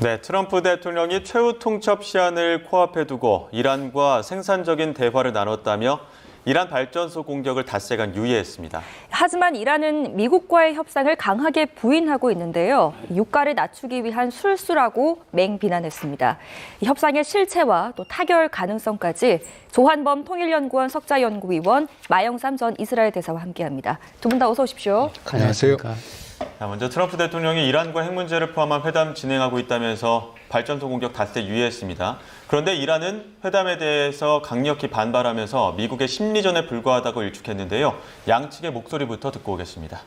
네, 트럼프 대통령이 최후 통첩 시한을 코앞에 두고 이란과 생산적인 대화를 나눴다며 이란 발전소 공격을 닷새간 유예했습니다. 하지만 이란은 미국과의 협상을 강하게 부인하고 있는데요. 유가를 낮추기 위한 술수라고 맹비난했습니다. 협상의 실체와 또 타결 가능성까지 조한범 통일연구원 석자연구위원, 마영삼 전 이스라엘 대사와 함께합니다. 두 분 다 어서 오십시오. 안녕하세요. 먼저 트럼프 대통령이 이란과 핵 문제를 포함한 회담 진행하고 있다면서 발전소 공격 닷새 유예했습니다. 그런데 이란은 회담에 대해서 강력히 반발하면서 미국의 심리전에 불과하다고 일축했는데요. 양측의 목소리부터 듣고 오겠습니다.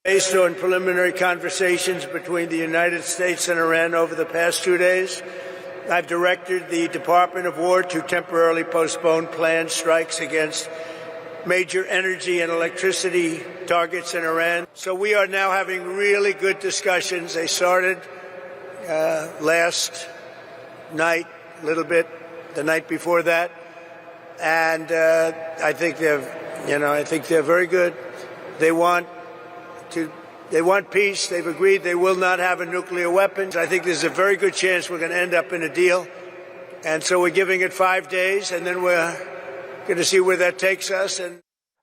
Based on preliminary conversations between the United States and Iran over the past 2 days, I've directed the Department of War to temporarily postpone planned strikes against major energy and electricity targets in Iran. So we are now having really good discussions. They started last night, a little bit, the night before that, and I think they're very good. They want peace. They've agreed they will not have a nuclear weapon. I think there's a very good chance we're going to end up in a deal, and so we're giving it 5 days, and then we're going to see where that takes us.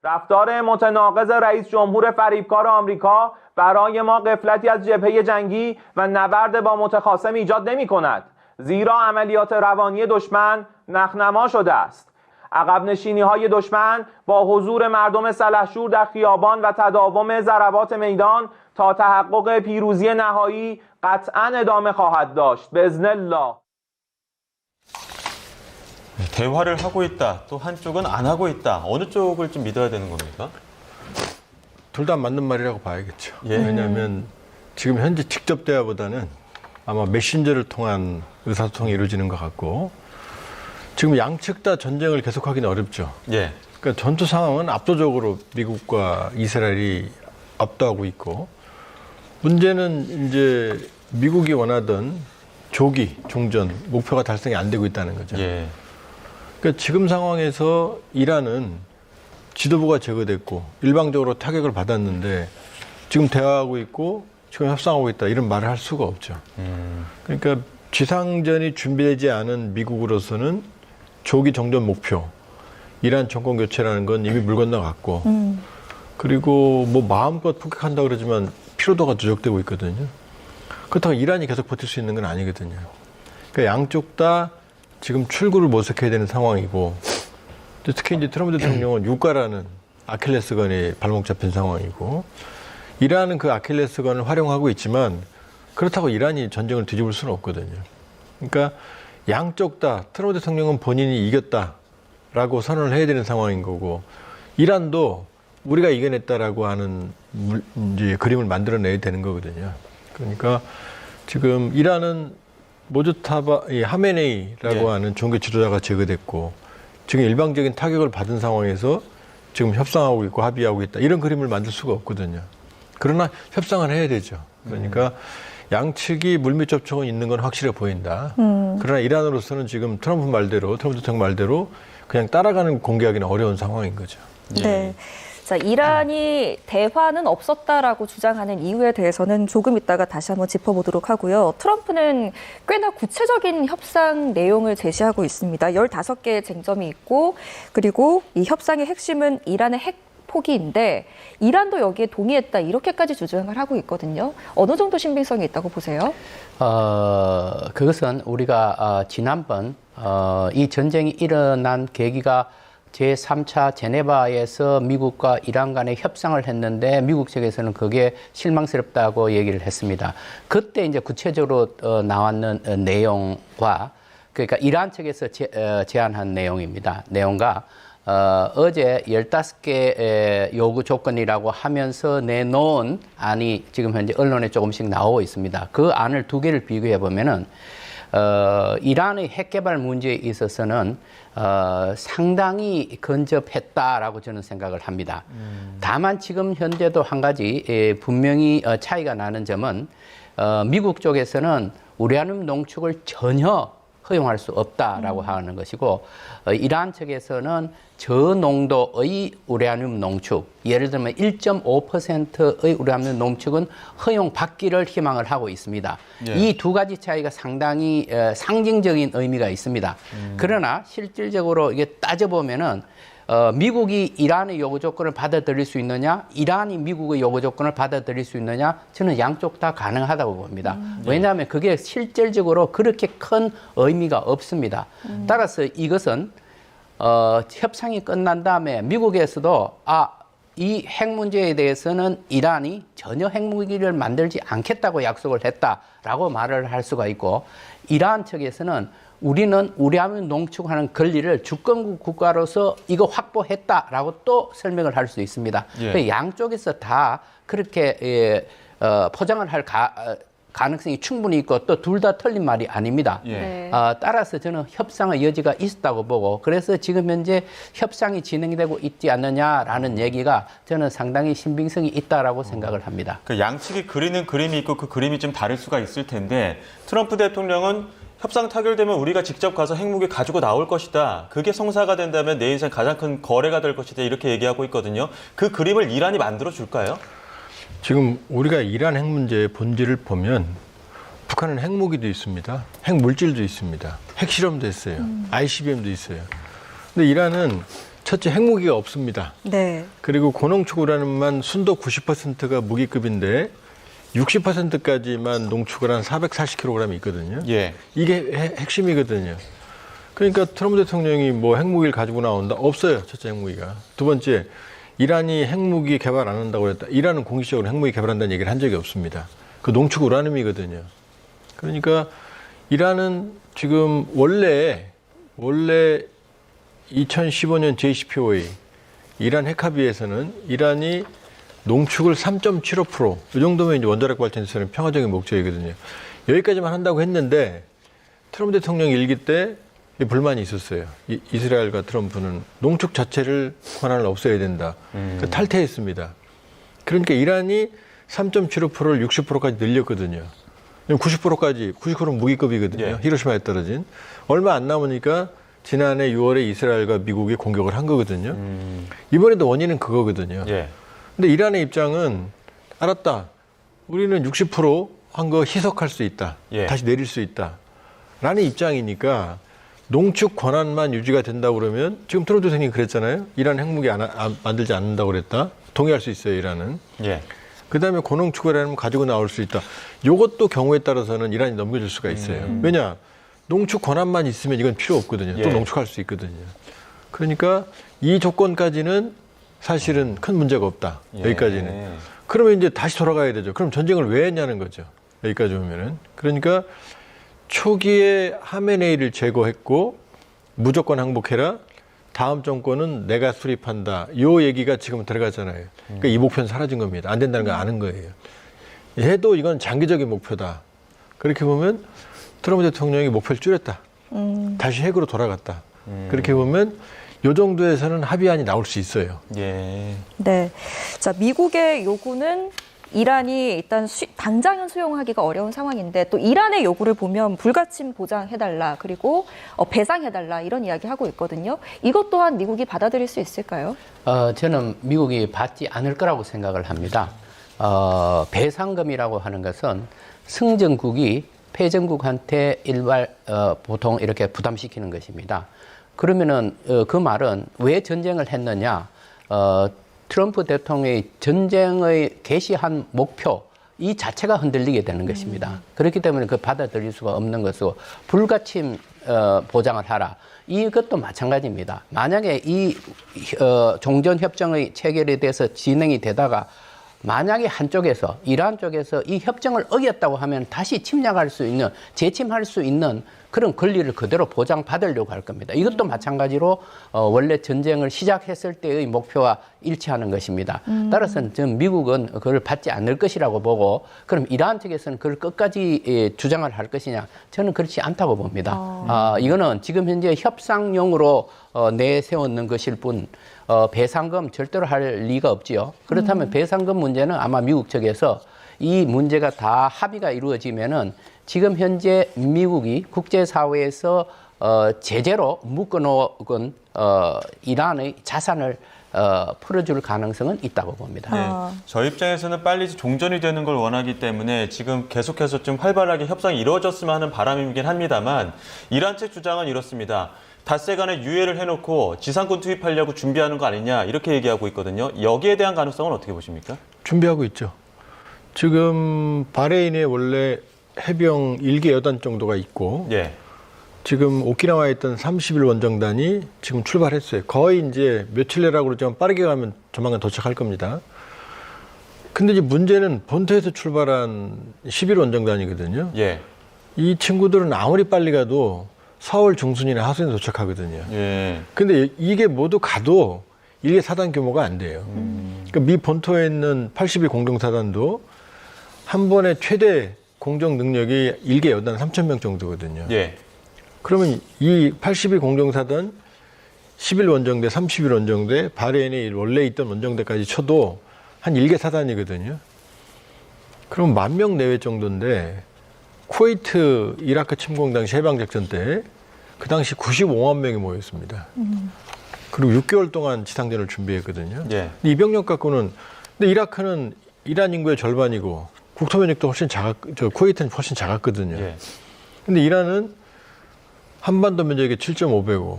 رفتار متناقض رئیس جمهور فریبکار آمریکا برای ما غفلتی از جبهه جنگی و نبرد با متخاصم ایجاد نمی کند. زیرا عملیات روانی دشمن نخنما شده است. عقب نشینی های دشمن با حضور مردم سلحشور در خیابان و تداوم ضربات میدان تا تحقق پیروزی نهایی قطعاً ادامه خواهد داشت. باذن الله. 대화를 하고 있다, 또 한쪽은 안 하고 있다. 어느 쪽을 좀 믿어야 되는 겁니까? 둘 다 맞는 말이라고 봐야겠죠. 예. 왜냐하면 지금 현재 직접 대화보다는 아마 메신저를 통한 의사소통이 이루어지는 것 같고 지금 양측 다 전쟁을 계속하기는 어렵죠. 예. 그러니까 전투 상황은 압도적으로 미국과 이스라엘이 압도하고 있고 문제는 이제 미국이 원하던 조기 종전 목표가 달성이 안 되고 있다는 거죠. 예. 그러니까 지금 상황에서 이란은 지도부가 제거됐고 일방적으로 타격을 받았는데 지금 대화하고 있고 지금 협상하고 있다 이런 말을 할 수가 없죠. 그러니까 지상전이 준비되지 않은 미국으로서는 조기 정전 목표, 이란 정권 교체라는 건 이미 물 건너갔고 그리고 뭐 마음껏 폭격한다 그러지만 피로도가 누적되고 있거든요. 그렇다고 이란이 계속 버틸 수 있는 건 아니거든요. 그러니까 양쪽 다 지금 출구를 모색해야 되는 상황이고 특히 이제 트럼프 대통령은 유가라는 아킬레스건에 발목 잡힌 상황이고 이란은 그 아킬레스건을 활용하고 있지만 그렇다고 이란이 전쟁을 뒤집을 수는 없거든요. 그러니까 양쪽 다 트럼프 대통령은 본인이 이겼다라고 선언을 해야 되는 상황인 거고 이란도 우리가 이겨냈다라고 하는 이제 그림을 만들어내야 되는 거거든요. 그러니까 지금 이란은 모주타바 하메네이라고 하는 종교 지도자가 제거됐고 지금 일방적인 타격을 받은 상황에서 지금 협상하고 있고 합의하고 있다. 이런 그림을 만들 수가 없거든요. 그러나 협상을 해야 되죠. 그러니까 양측이 물밑 접촉은 있는 건 확실해 보인다. 그러나 이란으로서는 지금 트럼프 대통령 말대로 그냥 따라가는 공개하기는 어려운 상황인 거죠. 네. 자, 이란이 대화는 없었다라고 주장하는 이유에 대해서는 조금 이따가 다시 한번 짚어보도록 하고요. 트럼프는 꽤나 구체적인 협상 내용을 제시하고 있습니다. 15개의 쟁점이 있고 그리고 이 협상의 핵심은 이란의 핵 포기인데 이란도 여기에 동의했다 이렇게까지 주장을 하고 있거든요. 어느 정도 신빙성이 있다고 보세요? 그것은 우리가 지난번 이 전쟁이 일어난 계기가 제3차 제네바에서 미국과 이란 간의 협상을 했는데 미국 측에서는 그게 실망스럽다고 얘기를 했습니다. 그때 이제 구체적으로 나왔는 내용과 그러니까 이란 측에서 제안한 내용입니다. 내용과 어제 15개 요구 조건이라고 하면서 내놓은 안이 지금 현재 언론에 조금씩 나오고 있습니다. 그 안을 두 개를 비교해 보면은 이란의 핵 개발 문제에 있어서는 상당히 근접했다라고 저는 생각을 합니다. 다만 지금 현재도 한 가지 분명히 차이가 나는 점은 미국 쪽에서는 우라늄 농축을 전혀 허용할 수 없다라고 하는 것이고 이란 측에서는 저농도의 우라늄 농축, 예를 들면 1.5%의 우라늄 농축은 허용받기를 희망을 하고 있습니다. 예. 이 두 가지 차이가 상당히 상징적인 의미가 있습니다. 그러나 실질적으로 이게 따져보면은 미국이 이란의 요구 조건을 받아들일 수 있느냐, 이란이 미국의 요구 조건을 받아들일 수 있느냐, 저는 양쪽 다 가능하다고 봅니다. 왜냐하면 그게 실질적으로 그렇게 큰 의미가 없습니다. 따라서 이것은 협상이 끝난 다음에 미국에서도 이 핵 문제에 대해서는 이란이 전혀 핵무기를 만들지 않겠다고 약속을 했다라고 말을 할 수가 있고, 이란 측에서는 우리는 우라늄 농축하는 권리를 주권국 국가로서 이거 확보했다라고 또 설명을 할 수 있습니다. 예. 양쪽에서 다 그렇게 포장을 할 가능성이 충분히 있고 또 둘 다 틀린 말이 아닙니다. 예. 네. 따라서 저는 협상의 여지가 있다고 보고, 그래서 지금 현재 협상이 진행되고 있지 않느냐라는 얘기가 저는 상당히 신빙성이 있다라고 생각을 합니다. 그 양측이 그리는 그림이 있고 그 그림이 좀 다를 수가 있을 텐데 트럼프 대통령은 협상 타결되면 우리가 직접 가서 핵무기 가지고 나올 것이다. 그게 성사가 된다면 내 인생 가장 큰 거래가 될 것이다. 이렇게 얘기하고 있거든요. 그 그림을 이란이 만들어 줄까요? 지금 우리가 이란 핵 문제의 본질을 보면 북한은 핵무기도 있습니다. 핵물질도 있습니다. 핵실험도 했어요. ICBM도 있어요. 근데 이란은 첫째 핵무기가 없습니다. 네. 그리고 고농축 우라늄만 순도 90%가 무기급인데 60%까지만 농축을 한 440kg이 있거든요. 예. 이게 핵심이거든요. 그러니까 트럼프 대통령이 뭐 핵무기를 가지고 나온다? 없어요. 첫째 핵무기가. 두 번째, 이란이 핵무기 개발 안 한다고 했다. 이란은 공식적으로 핵무기 개발한다는 얘기를 한 적이 없습니다. 그 농축 우라늄이거든요. 그러니까 이란은 지금 원래 2015년 JCPOA 이란 핵합의에서는 이란이 농축을 3.75%, 이 정도면 이제 원자력 발전소는 평화적인 목적이거든요. 여기까지만 한다고 했는데 트럼프 대통령 일기 때 불만이 있었어요. 이스라엘과 트럼프는 농축 자체를 권한을 없애야 된다. 그러니까 탈퇴했습니다. 그러니까 이란이 3.75%를 60%까지 늘렸거든요. 90%까지, 90%는 무기급이거든요. 예. 히로시마에 떨어진. 얼마 안 남으니까 지난해 6월에 이스라엘과 미국이 공격을 한 거거든요. 이번에도 원인은 그거거든요. 예. 근데 이란의 입장은 알았다. 우리는 60% 한 거 희석할 수 있다. 예. 다시 내릴 수 있다. 라는 입장이니까 농축 권한만 유지가 된다고 그러면 지금 트럼프 대통령이 그랬잖아요. 이란 핵무기 만들지 않는다고 그랬다. 동의할 수 있어요, 이란은. 예. 그다음에 고농축이라면 가지고 나올 수 있다. 이것도 경우에 따라서는 이란이 넘겨줄 수가 있어요. 왜냐? 농축 권한만 있으면 이건 필요 없거든요. 예. 또 농축할 수 있거든요. 그러니까 이 조건까지는 사실은 큰 문제가 없다. 예. 여기까지는. 그러면 이제 다시 돌아가야 되죠. 그럼 전쟁을 왜 했냐는 거죠. 여기까지 오면은. 그러니까 초기에 하메네이를 제거했고 무조건 항복해라. 다음 정권은 내가 수립한다. 이 얘기가 지금 들어가잖아요. 그러니까 이 목표는 사라진 겁니다. 안 된다는 걸 아는 거예요. 해도 이건 장기적인 목표다. 그렇게 보면 트럼프 대통령이 목표를 줄였다. 다시 핵으로 돌아갔다. 그렇게 보면 이 정도에서는 합의안이 나올 수 있어요. 예. 네. 자, 미국의 요구는 이란이 일단 당장은 수용하기가 어려운 상황인데 또 이란의 요구를 보면 불가침 보장해달라 그리고 배상해달라 이런 이야기 하고 있거든요. 이것 또한 미국이 받아들일 수 있을까요? 저는 미국이 받지 않을 거라고 생각을 합니다. 배상금이라고 하는 것은 승전국이 패전국한테 보통 이렇게 부담시키는 것입니다. 그러면은 그 말은 왜 전쟁을 했느냐? 트럼프 대통령이 전쟁의 개시한 목표 이 자체가 흔들리게 되는 것입니다. 그렇기 때문에 그 받아들일 수가 없는 것이고 불가침 보장을 하라. 이것도 마찬가지입니다. 만약에 이 종전협정의 체결에 대해서 진행이 되다가 만약에 한쪽에서 이란 쪽에서 이 협정을 어겼다고 하면 다시 침략할 수 있는 재침할 수 있는 그런 권리를 그대로 보장받으려고 할 겁니다. 이것도 마찬가지로 원래 전쟁을 시작했을 때의 목표와 일치하는 것입니다. 따라서 전 미국은 그걸 받지 않을 것이라고 보고 그럼 이란 측에서는 그걸 끝까지 주장을 할 것이냐 저는 그렇지 않다고 봅니다. 이거는 지금 현재 협상용으로 내세우는 것일 뿐 배상금 절대로 할 리가 없지요. 그렇다면 배상금 문제는 아마 미국 측에서 이 문제가 다 합의가 이루어지면은 지금 현재 미국이 국제사회에서 제재로 묶어놓은 이란의 자산을 풀어줄 가능성은 있다고 봅니다. 네, 저희 입장에서는 빨리 종전이 되는 걸 원하기 때문에 지금 계속해서 좀 활발하게 협상이 이루어졌으면 하는 바람이긴 합니다만 이란 측 주장은 이렇습니다. 닷새 간에 유예를 해놓고 지상군 투입하려고 준비하는 거 아니냐 이렇게 얘기하고 있거든요. 여기에 대한 가능성은 어떻게 보십니까? 준비하고 있죠. 지금 바레인에 원래 해병 1개 여단 정도가 있고 예. 지금 오키나와에 있던 30일 원정단이 지금 출발했어요. 거의 이제 며칠 내라고 그러지만 빠르게 가면 조만간 도착할 겁니다. 근데 이제 문제는 본토에서 출발한 10일 원정단이거든요. 예. 이 친구들은 아무리 빨리 가도 4월 중순이나 하순에 도착하거든요. 예. 근데 이게 모두 가도 1개 사단 규모가 안 돼요. 그러니까 미 본토에 있는 80일 공정사단도 한 번에 최대 공정 능력이 1개 여단 3,000명 정도거든요. 예. 그러면 이 80일 공정사단 10일 원정대, 30일 원정대, 바레인에 원래 있던 원정대까지 쳐도 한 1개 사단이거든요. 그럼 10,000명 내외 정도인데 쿠웨이트 이라크 침공 당시 해방작전 때 그 당시 95만 명이 모였습니다. 그리고 6개월 동안 지상전을 준비했거든요. 예. 이 병력 갖고는 근데 이라크는 이란 인구의 절반이고 국토 면적도 훨씬 쿠웨이트는 훨씬 작았거든요. 예. 근데 이란은 한반도 면적이 7.5배고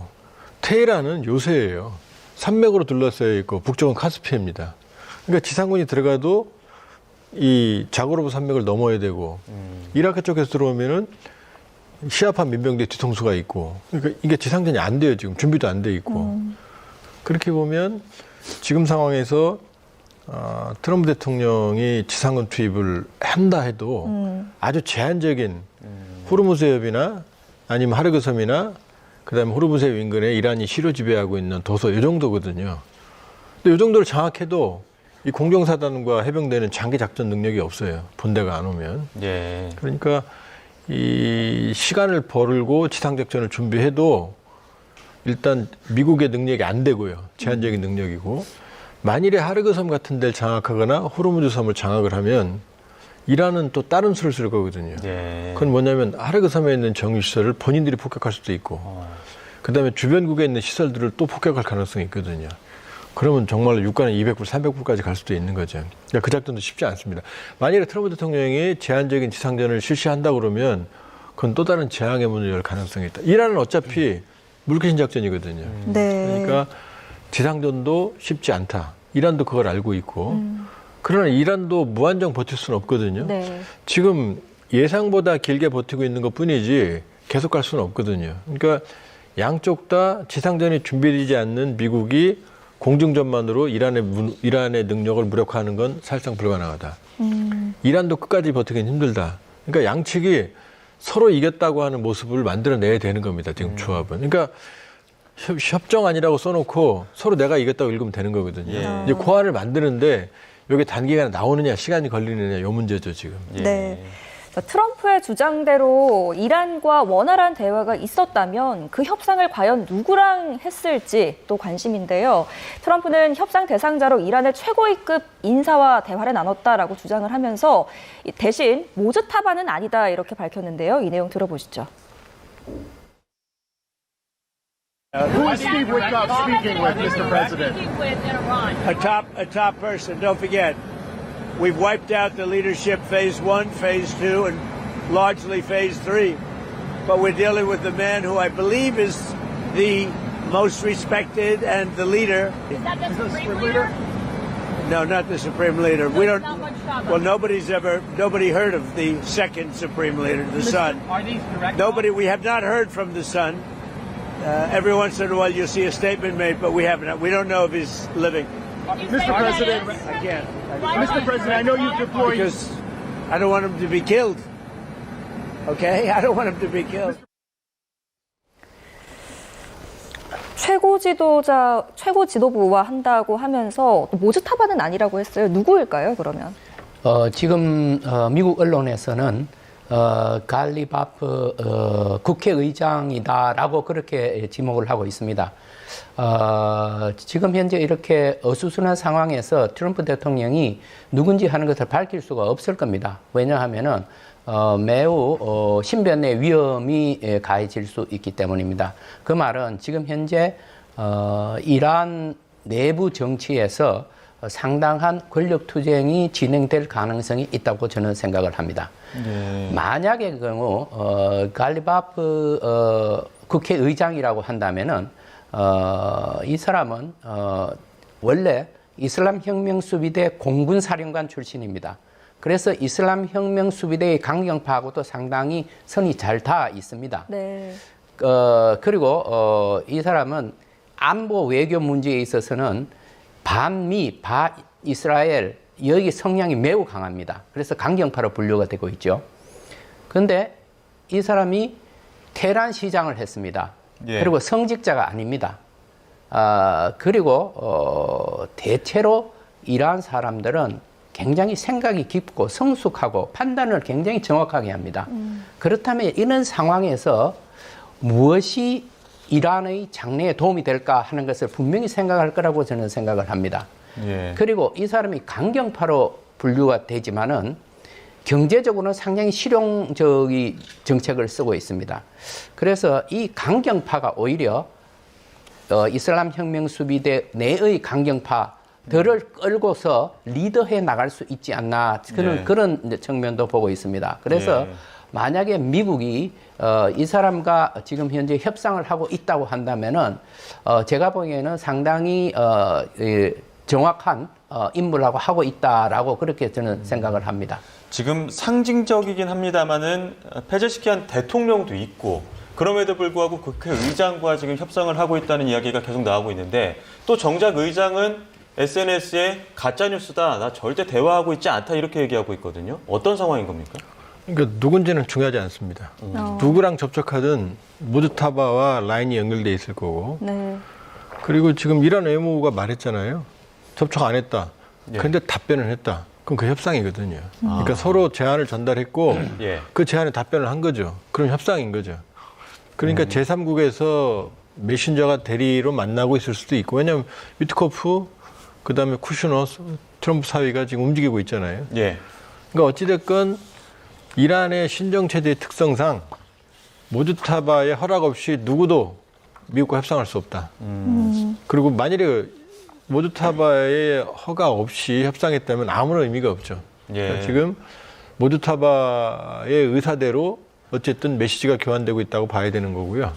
테헤란은 요새예요. 산맥으로 둘러싸여 있고 북쪽은 카스피해입니다. 그러니까 지상군이 들어가도 이 자고로브 산맥을 넘어야 되고 이라크 쪽에서 들어오면은 시아파 민병대 뒤통수가 있고 그러니까 이게 지상전이 안 돼요. 지금 준비도 안 돼 있고 그렇게 보면 지금 상황에서 트럼프 대통령이 지상군 투입을 한다 해도 아주 제한적인 호르무즈 해협이나 아니면 하르그 섬이나 그다음에 호르무즈 해협 인근에 이란이 시로 지배하고 있는 도서 이 정도거든요. 근데 이 정도를 장악해도 이 공정사단과 해병대는 장기 작전 능력이 없어요. 본대가 안 오면. 예. 그러니까 이 시간을 벌고 지상작전을 준비해도 일단 미국의 능력이 안 되고요. 제한적인 능력이고 만일에 하르그 섬 같은 데를 장악하거나 호르무즈 섬을 장악을 하면 이란은 또 다른 수를 쓸 거거든요. 예. 그건 뭐냐면 하르그 섬에 있는 정유시설을 본인들이 폭격할 수도 있고 그다음에 주변국에 있는 시설들을 또 폭격할 가능성이 있거든요. 그러면 정말로 유가는 200불, 300불까지 갈 수도 있는 거죠. 그러니까 그 작전도 쉽지 않습니다. 만일에 트럼프 대통령이 제한적인 지상전을 실시한다 그러면 그건 또 다른 재앙의 문을 열 가능성이 있다. 이란은 어차피 물귀신 작전이거든요. 네. 그러니까 지상전도 쉽지 않다. 이란도 그걸 알고 있고 그러나 이란도 무한정 버틸 수는 없거든요. 네. 지금 예상보다 길게 버티고 있는 것뿐이지 계속 갈 수는 없거든요. 그러니까 양쪽 다 지상전이 준비되지 않는 미국이 공중전만으로 이란의 능력을 무력화하는 건 사실상 불가능하다. 이란도 끝까지 버티기는 힘들다. 그러니까 양측이 서로 이겼다고 하는 모습을 만들어내야 되는 겁니다. 지금 조합은. 그러니까 협정안이라고 써놓고 서로 내가 이겼다고 읽으면 되는 거거든요. 예. 이제 고안을 만드는데 여기 단기간에 나오느냐 시간이 걸리느냐 이 문제죠 지금. 예. 네. 자, 트럼프의 주장대로 이란과 원활한 대화가 있었다면 그 협상을 과연 누구랑 했을지 또 관심인데요. 트럼프는 협상 대상자로 이란의 최고위급 인사와 대화를 나눴다라고 주장을 하면서 대신 모즈타바는 아니다 이렇게 밝혔는데요. 이 내용 들어보시죠. Who is Steve Witkoff speaking with, Mr. President? A top person. Don't forget, we've wiped out the leadership phase 1, phase 2, and largely phase 3. But we're dealing with the man who I believe is the most respected and the leader. Is that the Supreme Leader? No, not the Supreme Leader. We don't. Well, nobody heard of the second Supreme Leader, the son. Are these direct? We have not heard from the son. Every once in a while you'll see a statement made, but we haven't. We don't know if he's living. Mr. President, I can't. Mr. President, I know you've deployed. Because I don't want him to be killed. Okay? I don't want him to be killed. 최고 지도부와 한다고 하면서 모즈타바는 아니라고 했어요. 누구일까요, 그러면? 지금 미국 언론에서는 갈리바프 국회의장이다라고 그렇게 지목을 하고 있습니다. 지금 현재 이렇게 어수선한 상황에서 트럼프 대통령이 누군지 하는 것을 밝힐 수가 없을 겁니다. 왜냐하면은 매우 신변의 위험이 가해질 수 있기 때문입니다. 그 말은 지금 현재 이란 내부 정치에서 상당한 권력 투쟁이 진행될 가능성이 있다고 저는 생각을 합니다. 만약의 경우 갈리바프 국회의장이라고 한다면은 이 사람은 원래 이슬람 혁명 수비대 공군 사령관 출신입니다. 그래서 이슬람 혁명 수비대의 강경파하고도 상당히 선이 잘 닿아 있습니다. 네. 그리고 이 사람은 안보 외교 문제에 있어서는 반미, 반이스라엘 여기 성향이 매우 강합니다. 그래서 강경파로 분류가 되고 있죠. 그런데 이 사람이 테헤란 시장을 했습니다. 예. 그리고 성직자가 아닙니다. 그리고 대체로 이러한 사람들은 굉장히 생각이 깊고 성숙하고 판단을 굉장히 정확하게 합니다. 그렇다면 이런 상황에서 무엇이 이란의 장래에 도움이 될까 하는 것을 분명히 생각할 거라고 저는 생각을 합니다. 예. 그리고 이 사람이 강경파로 분류가 되지만은 경제적으로는 상당히 실용적인 정책을 쓰고 있습니다. 그래서 이 강경파가 오히려 이슬람 혁명 수비대 내의 강경파들을 끌고서 리더해 나갈 수 있지 않나 그런 측면도 보고 있습니다. 그래서 만약에 미국이 이 사람과 지금 현재 협상을 하고 있다고 한다면은 제가 보기에는 상당히 정확한 인물하고 하고 있다라고 그렇게 저는 생각을 합니다. 지금 상징적이긴 합니다만은 패제시킨 대통령도 있고 그럼에도 불구하고 국회의장과 지금 협상을 하고 있다는 이야기가 계속 나오고 있는데 또 정작 의장은 SNS에 가짜뉴스다, 나 절대 대화하고 있지 않다 이렇게 얘기하고 있거든요. 어떤 상황인 겁니까? 그러니까 누군지는 중요하지 않습니다. 누구랑 접촉하든 무주타바와 라인이 연결돼 있을 거고. 네. 그리고 지금 이란 외무부가 말했잖아요. 접촉 안 했다. 예. 근데 답변을 했다. 그럼 그 협상이거든요. 그러니까 서로 제안을 전달했고 예. 그 제안에 답변을 한 거죠. 그럼 협상인 거죠. 그러니까 제3국에서 메신저가 대리로 만나고 있을 수도 있고, 왜냐하면 위트코프, 그다음에 쿠슈너, 트럼프 사위가 지금 움직이고 있잖아요. 예. 그러니까 어찌됐건 이란의 신정체제의 특성상 모주타바의 허락 없이 누구도 미국과 협상할 수 없다. 그리고 만일에 모주타바의 허가 없이 협상했다면 아무런 의미가 없죠. 예. 그러니까 지금 모주타바의 의사대로 어쨌든 메시지가 교환되고 있다고 봐야 되는 거고요.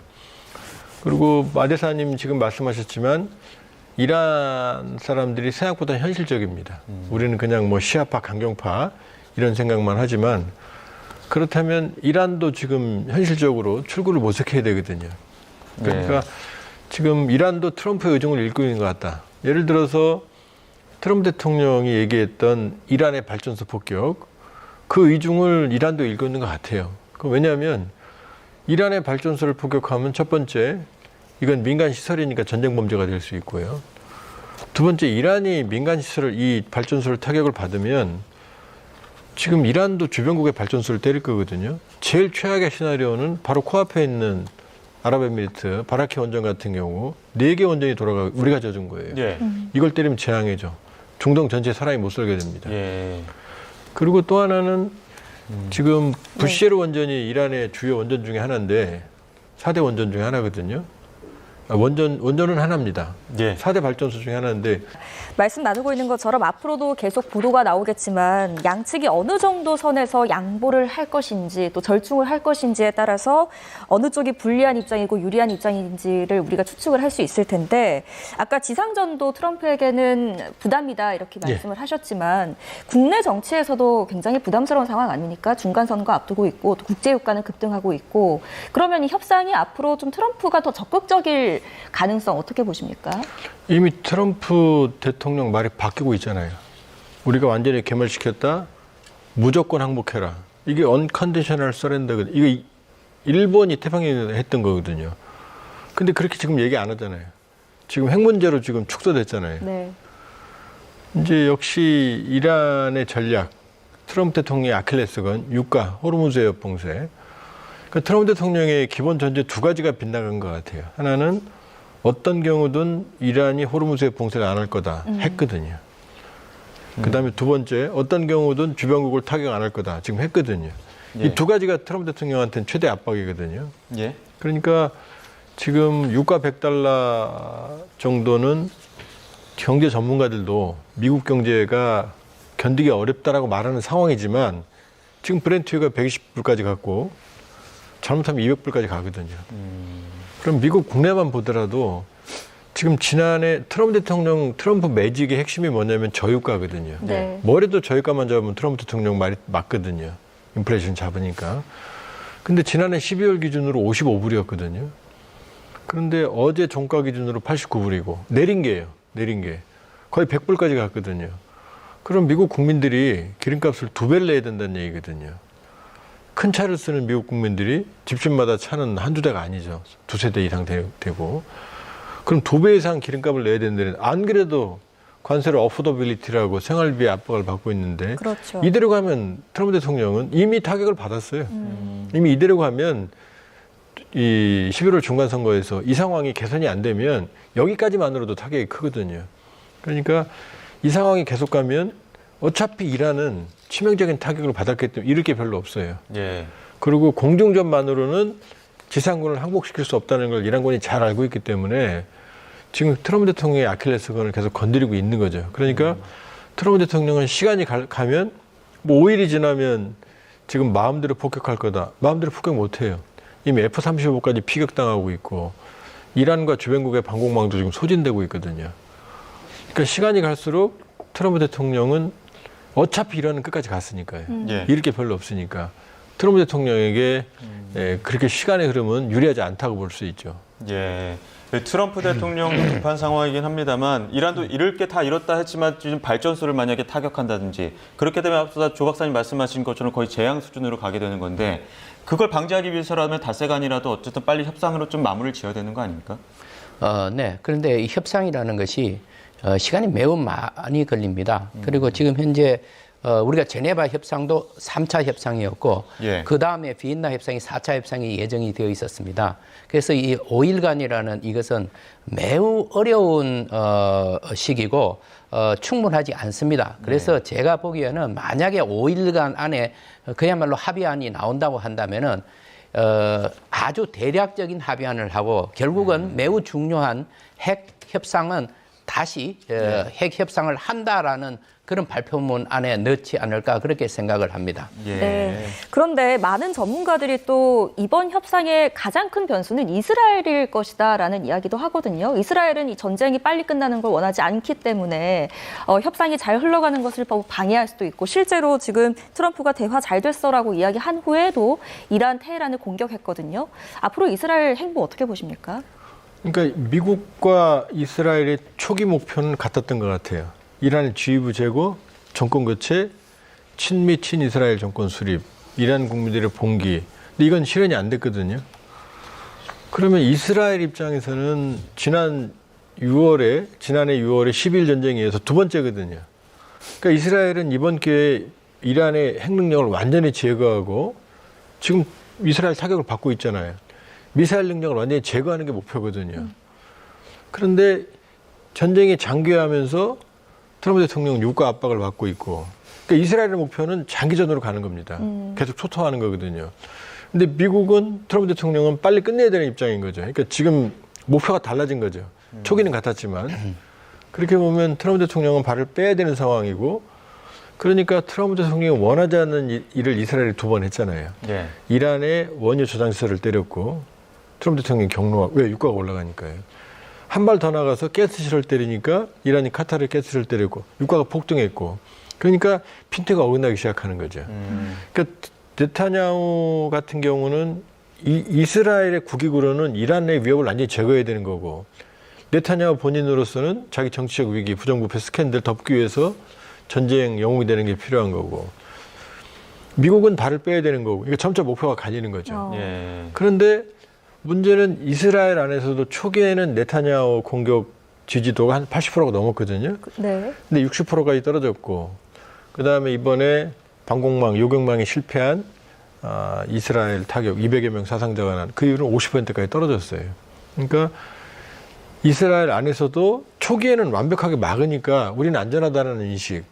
그리고 마대사님 지금 말씀하셨지만 이란 사람들이 생각보다 현실적입니다. 우리는 그냥 뭐 시아파, 강경파 이런 생각만 하지만 그렇다면 이란도 지금 현실적으로 출구를 모색해야 되거든요. 그러니까 지금 이란도 트럼프의 의중을 읽고 있는 것 같다. 예를 들어서 트럼프 대통령이 얘기했던 이란의 발전소 폭격, 그 의중을 이란도 읽고 있는 것 같아요. 왜냐하면 이란의 발전소를 폭격하면 첫 번째, 이건 민간 시설이니까 전쟁 범죄가 될 수 있고요. 두 번째, 이란이 민간 시설을, 이 발전소를 타격을 받으면 지금 이란도 주변국의 발전소를 때릴 거거든요. 제일 최악의 시나리오는 바로 코앞에 있는 아랍에미리트 바라키 원전 같은 경우 4개 원전이 돌아가고 우리가 져준 거예요. 예. 이걸 때리면 재앙이죠. 중동 전체에 사람이 못 살게 됩니다. 예. 그리고 또 하나는 지금 부시에르 원전이 이란의 주요 원전 중에 하나인데 4대 원전 중에 하나거든요. 원전은 하나입니다. 예. 4대 발전소 중에 하나인데 말씀 나누고 있는 것처럼 앞으로도 계속 보도가 나오겠지만 양측이 어느 정도 선에서 양보를 할 것인지 또 절충을 할 것인지에 따라서 어느 쪽이 불리한 입장이고 유리한 입장인지를 우리가 추측을 할 수 있을 텐데 아까 지상전도 트럼프에게는 부담이다 이렇게 말씀을 하셨지만 국내 정치에서도 굉장히 부담스러운 상황 아닙니까? 중간선거 앞두고 있고 또 국제유가는 급등하고 있고 그러면 이 협상이 앞으로 좀 트럼프가 더 적극적일 가능성 어떻게 보십니까? 이미 트럼프 대통령 말이 바뀌고 있잖아요. 우리가 완전히 괴멸시켰다. 무조건 항복해라. 이게 unconditional surrender. 이게 일본이 태평양에 했던 거거든요. 근데 그렇게 지금 얘기 안 하잖아요. 지금 핵 문제로 지금 축소됐잖아요. 네. 이제 역시 이란의 전략, 트럼프 대통령의 아킬레스건 유가, 호르무즈 해협 봉쇄. 그러니까 트럼프 대통령의 기본 전제 두 가지가 빗나간 것 같아요. 하나는 어떤 경우든 이란이 호르무즈 해협 봉쇄를 안 할 거다 했거든요. 그다음에 두 번째, 어떤 경우든 주변국을 타격 안 할 거다 지금 했거든요. 예. 이 두 가지가 트럼프 대통령한테는 최대 압박이거든요. 예. 그러니까 지금 유가 100달러 정도는 경제 전문가들도 미국 경제가 견디기 어렵다라고 말하는 상황이지만 지금 브렌트유가 120불까지 갔고 잘못하면 200불까지 가거든요. 그럼 미국 국내만 보더라도 지금 지난해 트럼프 매직의 핵심이 뭐냐면 저유가거든요. 네. 뭐래도 저유가만 잡으면 트럼프 대통령 말이 맞거든요. 인플레이션 잡으니까. 근데 지난해 12월 기준으로 55불이었거든요. 그런데 어제 종가 기준으로 89불이고 내린 게예요. 내린 게. 거의 100불까지 갔거든요. 그럼 미국 국민들이 기름값을 2배를 내야 된다는 얘기거든요. 큰 차를 쓰는 미국 국민들이 집집마다 차는 한두 대가 아니죠. 두세 대 이상 되고. 그럼 2배 이상 기름값을 내야 되는데 안 그래도 관세로 어포더빌리티라고 생활비 압박을 받고 있는데 그렇죠. 이대로 가면 트럼프 대통령은 이미 타격을 받았어요. 이미 이대로 가면 이 11월 중간선거에서 이 상황이 개선이 안 되면 여기까지만으로도 타격이 크거든요. 그러니까 이 상황이 계속 가면 어차피 이란은 치명적인 타격을 받았기 때문에 잃을 게 별로 없어요. 예. 그리고 공중전만으로는 지상군을 항복시킬 수 없다는 걸 이란군이 잘 알고 있기 때문에 지금 트럼프 대통령의 아킬레스건을 계속 건드리고 있는 거죠. 그러니까 트럼프 대통령은 시간이 가면 뭐 5일이 지나면 지금 마음대로 폭격할 거다. 마음대로 폭격 못 해요. 이미 F-35까지 피격당하고 있고 이란과 주변국의 방공망도 지금 소진되고 있거든요. 그러니까 시간이 갈수록 트럼프 대통령은 어차피 이란은 끝까지 갔으니까요. 예. 잃을 게 별로 없으니까 트럼프 대통령에게 그렇게 시간의 흐름은 유리하지 않다고 볼 수 있죠. 예. 트럼프 대통령도 급한 상황이긴 합니다만 이란도 잃을 게 다 잃었다 했지만 지금 발전소를 만약에 타격한다든지 그렇게 되면 앞서 조 박사님 말씀하신 것처럼 거의 재앙 수준으로 가게 되는 건데 그걸 방지하기 위해서라면 닷새간이라도 어쨌든 빨리 협상으로 좀 마무리를 지어야 되는 거 아닙니까? 네. 그런데 이 협상이라는 것이 시간이 매우 많이 걸립니다. 그리고 지금 현재 우리가 제네바 협상도 3차 협상이었고 예. 그다음에 비엔나 협상이 4차 협상이 예정이 되어 있었습니다. 그래서 이 5일간이라는 이것은 매우 어려운 시기고 충분하지 않습니다. 그래서 제가 보기에는 만약에 5일간 안에 그야말로 합의안이 나온다고 한다면은 아주 대략적인 합의안을 하고 결국은 매우 중요한 핵 협상은 다시 핵 협상을 한다라는 그런 발표문 안에 넣지 않을까 그렇게 생각을 합니다. 예. 네. 그런데 많은 전문가들이 또 이번 협상의 가장 큰 변수는 이스라엘일 것이다라는 이야기도 하거든요. 이스라엘은 이 전쟁이 빨리 끝나는 걸 원하지 않기 때문에 협상이 잘 흘러가는 것을 방해할 수도 있고 실제로 지금 트럼프가 대화 잘 됐어라고 이야기한 후에도 이란, 테헤란을 공격했거든요. 앞으로 이스라엘 행보 어떻게 보십니까? 그러니까 미국과 이스라엘의 초기 목표는 같았던 것 같아요. 이란의 지휘부 제거, 정권 교체, 친미 친이스라엘 정권 수립, 이란 국민들의 봉기. 근데 이건 실현이 안 됐거든요. 그러면 이스라엘 입장에서는 지난해 6월에 10일 전쟁에 의해서 두 번째거든요. 그러니까 이스라엘은 이번 기회에 이란의 핵 능력을 완전히 제거하고 지금 이스라엘 타격을 받고 있잖아요. 미사일 능력을 완전히 제거하는 게 목표거든요. 그런데 전쟁이 장기화하면서 트럼프 대통령은 유가 압박을 받고 있고 그러니까 이스라엘의 목표는 장기전으로 가는 겁니다. 계속 초토화하는 거거든요. 근데 미국은 트럼프 대통령은 빨리 끝내야 되는 입장인 거죠. 그러니까 지금 목표가 달라진 거죠. 초기는 같았지만 그렇게 보면 트럼프 대통령은 발을 빼야 되는 상황이고 그러니까 트럼프 대통령이 원하지 않는 일을 이스라엘이 두 번 했잖아요. 예. 이란의 원유 저장시설을 때렸고 트럼프 대통령이 경로하고 왜 유가가 올라가니까요. 한 발 더 나가서 가스실을 때리니까 이란이 카타르 가스실을 때리고 유가가 폭등했고 그러니까 핀트가 어긋나기 시작하는 거죠. 그러니까 네타냐후 같은 경우는 이스라엘의 국익으로는 이란의 위협을 완전히 제거해야 되는 거고 네타냐후 본인으로서는 자기 정치적 위기, 부정부패 스캔들 덮기 위해서 전쟁 영웅이 되는 게 필요한 거고 미국은 발을 빼야 되는 거고 그러니까 점차 목표가 갈리는 거죠. 예. 그런데 문제는 이스라엘 안에서도 초기에는 네타냐후 공격 지지도가 한 80%가 넘었거든요. 네. 근데 60%까지 떨어졌고 그다음에 이번에 방공망, 요격망이 실패한 이스라엘 타격 200여 명 사상자가 난 그 이후로 50%까지 떨어졌어요. 그러니까 이스라엘 안에서도 초기에는 완벽하게 막으니까 우리는 안전하다는 인식,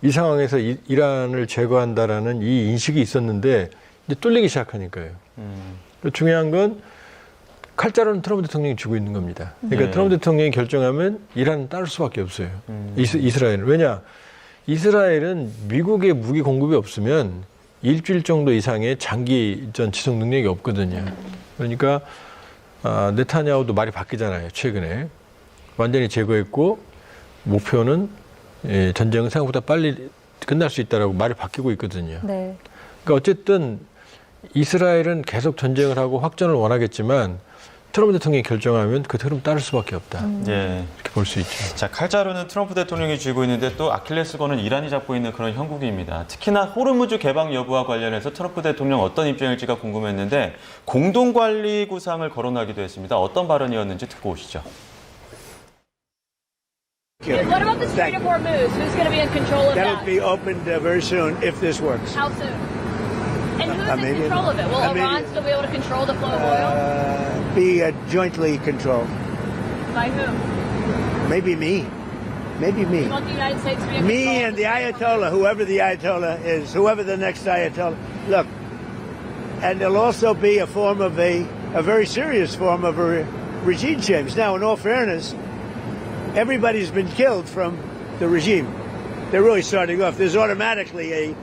이 상황에서 이란을 제거한다라는 이 인식이 있었는데 이제 뚫리기 시작하니까요. 중요한 건 칼자루는 트럼프 대통령이 쥐고 있는 겁니다. 그러니까 네. 트럼프 대통령이 결정하면 이란은 따를 수밖에 없어요. 이스라엘은. 왜냐? 이스라엘은 미국의 무기 공급이 없으면 일주일 정도 이상의 장기전 지속 능력이 없거든요. 그러니까 네타냐후도 말이 바뀌잖아요. 최근에. 완전히 제거했고 목표는 전쟁은 생각보다 빨리 끝날 수 있다라고 말이 바뀌고 있거든요. 네. 그러니까 어쨌든 이스라엘은 계속 전쟁을 하고 확전을 원하겠지만 트럼프 대통령이 결정하면 그 흐름 따를 수밖에 없다. 예. 이렇게 볼 수 있죠. 자, 칼자루는 트럼프 대통령이 쥐고 있는데 또 아킬레스건은 이란이 잡고 있는 그런 형국입니다. 특히나 호르무즈 개방 여부와 관련해서 트럼프 대통령 어떤 입장일지가 궁금했는데 공동관리 구상을 거론하기도 했습니다. 어떤 발언이었는지 듣고 오시죠. What about the Strait of Hormuz? Who's going to be in control of That'll that? be opened very soon if this works. How soon? And who's in Maybe- control of it? Will maybe- Iran still be able to control the flow of oil? Be jointly controlled. By who? Maybe me. Maybe me. You want the United States to be in Me control? and the Ayatollah, whoever the Ayatollah is, whoever the next Ayatollah. Look, and there'll also be a form of a very serious form of a regime change. Now, in all fairness, everybody's been killed from the regime. They're really starting off. There's automatically a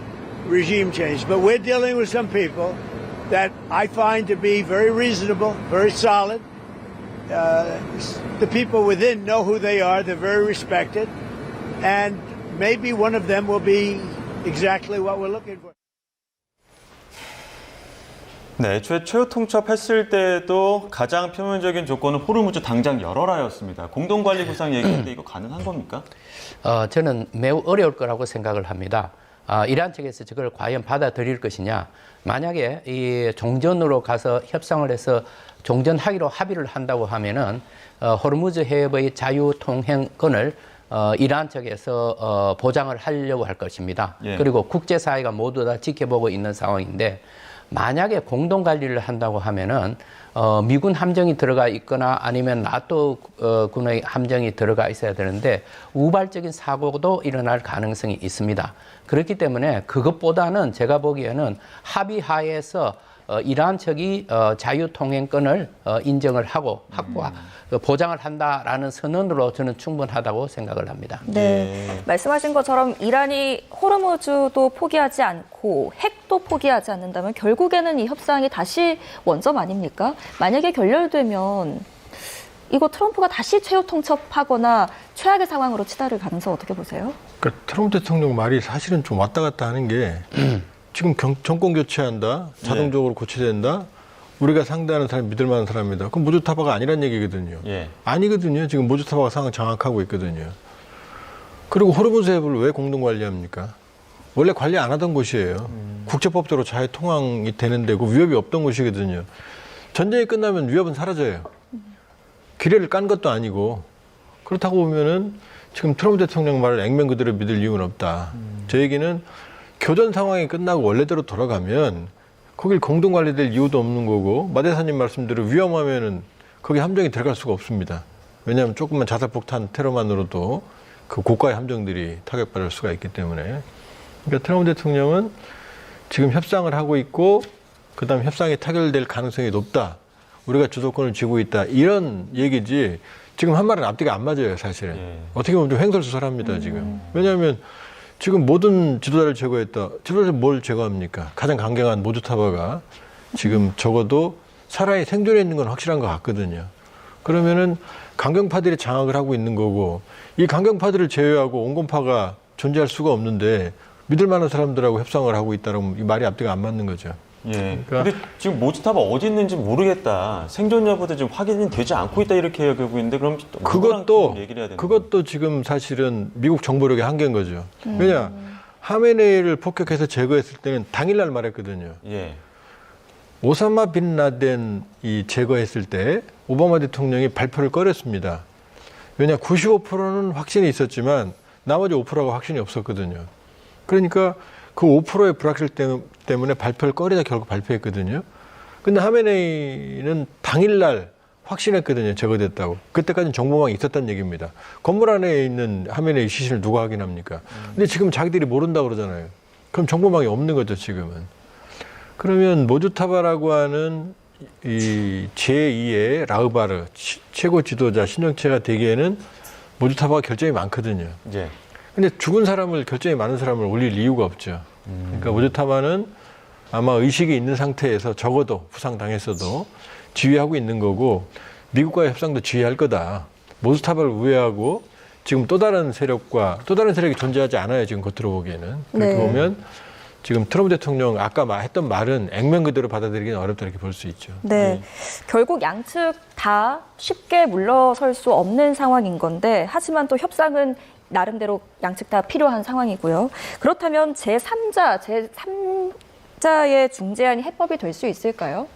regime change. But we're dealing with some people that I find to be very reasonable, very solid. The people within know who they are. They're very respected. And maybe one of them will be exactly what we're looking for. 네, 애초에 최후 통첩했을 때도 가장 표면적인 조건은 호르무즈 당장 열어라였습니다. 공동관리 구상 얘기인데 이거 가능한 겁니까? 저는 매우 어려울 거라고 생각을 합니다. 이란 측에서 저걸 과연 받아들일 것이냐. 만약에 이 종전으로 가서 협상을 해서 종전하기로 합의를 한다고 하면은 호르무즈 해협의 자유 통행권을 이란 측에서 보장을 하려고 할 것입니다. 예. 그리고 국제사회가 모두 다 지켜보고 있는 상황인데 만약에 공동 관리를 한다고 하면은 미군 함정이 들어가 있거나 아니면 나토 군의 함정이 들어가 있어야 되는데 우발적인 사고도 일어날 가능성이 있습니다. 그렇기 때문에 그것보다는 제가 보기에는 합의하에서 이란 측이 자유통행권을 인정을 하고 확보하 보장을 한다라는 선언으로 저는 충분하다고 생각을 합니다. 네. 말씀하신 것처럼 이란이 호르무즈도 포기하지 않고 핵도 포기하지 않는다면 결국에는 이 협상이 다시 원점 아닙니까? 만약에 결렬되면 이거 트럼프가 다시 최후 통첩하거나 최악의 상황으로 치달을 가능성 어떻게 보세요? 그러니까 트럼프 대통령 말이 사실은 좀 왔다 갔다 하는 게 지금 정권 교체한다, 자동적으로 고쳐된다, 우리가 상대하는 사람이 믿을 만한 사람이다. 그럼 모주타바가 아니란 얘기거든요. 예. 아니거든요. 지금 모주타바가 상황 장악하고 있거든요. 그리고 호르무즈 해협을 왜 공동 관리합니까? 원래 관리 안 하던 곳이에요. 국제법대로 자유 통항이 되는 데고 위협이 없던 곳이거든요. 전쟁이 끝나면 위협은 사라져요. 기뢰를 깐 것도 아니고. 그렇다고 보면은 지금 트럼프 대통령 말을 액면 그대로 믿을 이유는 없다. 제 얘기는 교전 상황이 끝나고 원래대로 돌아가면 거길 공동 관리될 이유도 없는 거고 마 대사님 말씀대로 위험하면은 거기 함정이 들어갈 수가 없습니다. 왜냐하면 조금만 자살폭탄 테러만으로도 그 고가의 함정들이 타격받을 수가 있기 때문에. 그러니까 트럼프 대통령은 지금 협상을 하고 있고 그다음 협상이 타결될 가능성이 높다. 우리가 주도권을 쥐고 있다. 이런 얘기지 지금 한 말은 앞뒤가 안 맞아요, 사실은. 예. 어떻게 보면 좀 횡설수설합니다, 지금. 왜냐하면 지금 모든 지도자를 제거했다. 지도자를 뭘 제거합니까? 가장 강경한 모주타바가 지금 적어도 살아있는 생존해 있는 건 확실한 것 같거든요. 그러면은 강경파들이 장악을 하고 있는 거고 이 강경파들을 제외하고 온건파가 존재할 수가 없는데 믿을 만한 사람들하고 협상을 하고 있다면 이 말이 앞뒤가 안 맞는 거죠. 예. 그러니까- 근데 지금 모주타바 어디 있는지 모르겠다. 생존 여부도 지금 확인이 되지 않고 있다 이렇게 얘기하고 있는데 그럼 누구랑 얘기를 해야 되는 그것도 지금 사실은 미국 정보력의 한계인 거죠. 왜냐 하메네이를 폭격해서 제거했을 때는 당일날 말했거든요. 예. 오사마 빈 라덴이 제거했을 때 오바마 대통령이 발표를 꺼렸습니다. 왜냐 95%는 확신이 있었지만 나머지 5%가 확신이 없었거든요. 그러니까 그 5%의 불확실 때문에 발표를 꺼리다 결국 발표했거든요. 근데 하메네이는 당일날 확신했거든요. 제거됐다고. 그때까지는 정보망이 있었다는 얘기입니다. 건물 안에 있는 하메네이 시신을 누가 확인합니까? 근데 지금 자기들이 모른다고 그러잖아요. 그럼 정보망이 없는 거죠, 지금은. 그러면 모주타바라고 하는 이 제2의 라흐바르 최고 지도자 신정체가 되기에는 모주타바가 결점이 많거든요. 예. 근데 죽은 사람을 결점이 많은 사람을 올릴 이유가 없죠. 그러니까 모주타바는 아마 의식이 있는 상태에서 적어도 부상당했어도 지휘하고 있는 거고 미국과의 협상도 지휘할 거다. 모주타바를 우회하고 지금 또 다른 세력이 존재하지 않아요. 지금 겉으로 보기에는. 그렇게 네. 보면 지금 트럼프 대통령 아까 했던 말은 액면 그대로 받아들이기는 어렵다 이렇게 볼 수 있죠. 네. 결국 양측 다 쉽게 물러설 수 없는 상황인 건데 하지만 또 협상은 나름대로 양측 다 필요한 상황이고요. 그렇다면 제3자의 중재안이 해법이 될 수 있을까요?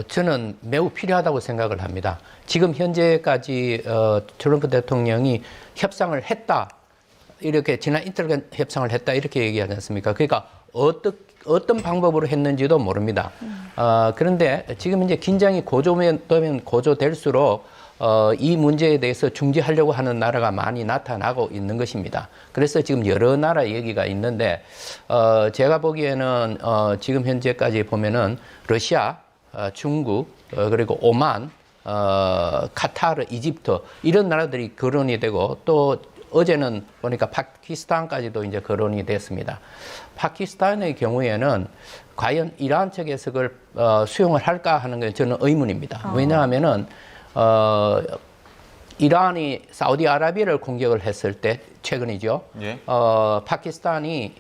저는 매우 필요하다고 생각을 합니다. 지금 현재까지 트럼프 대통령이 협상을 했다. 이렇게 지난 이틀간 협상을 했다. 이렇게 얘기하지 않습니까? 그러니까 어떤 방법으로 했는지도 모릅니다. 그런데 지금 이제 긴장이 고조되면 고조될수록 이 문제에 대해서 중재하려고 하는 나라가 많이 나타나고 있는 것입니다. 그래서 지금 여러 나라 얘기가 있는데 제가 보기에는 지금 현재까지 보면은 러시아, 중국, 그리고 오만, 카타르, 이집트 이런 나라들이 거론이 되고 또 어제는 보니까 파키스탄까지도 이제 거론이 됐습니다. 파키스탄의 경우에는 과연 이란 측에서 그걸 수용을 할까 하는 게 저는 의문입니다. 왜냐하면은 이란이 사우디아라비아를 공격을 했을 때 최근이죠. 예. 파키스탄이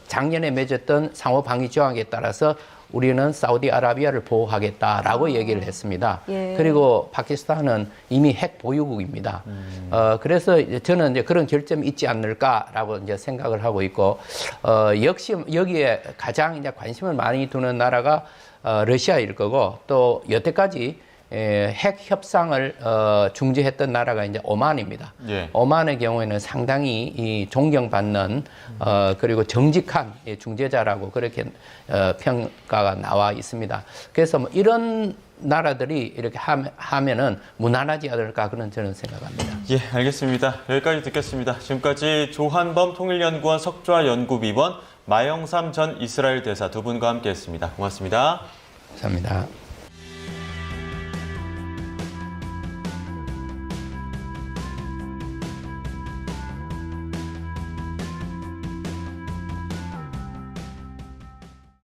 작년에 맺었던 상호 방위 조약에 따라서 우리는 사우디아라비아를 보호하겠다라고 얘기를 했습니다. 예. 그리고 파키스탄은 이미 핵 보유국입니다. 그래서 저는 이제 그런 결점이 있지 않을까라고 이제 생각을 하고 있고, 역시 여기에 가장 이제 관심을 많이 두는 나라가 러시아일 거고, 또 여태까지 핵 협상을 중재했던 나라가 이제 오만입니다. 예. 오만의 경우에는 상당히 이 존경받는 그리고 정직한 중재자라고 그렇게 평가가 나와 있습니다. 그래서 뭐 이런 나라들이 이렇게 하면은 무난하지 않을까 그런 저는 생각합니다. 예, 알겠습니다. 여기까지 듣겠습니다. 지금까지 조한범 통일연구원 석좌연구위원, 마영삼 전 이스라엘 대사 두 분과 함께했습니다. 고맙습니다. 감사합니다.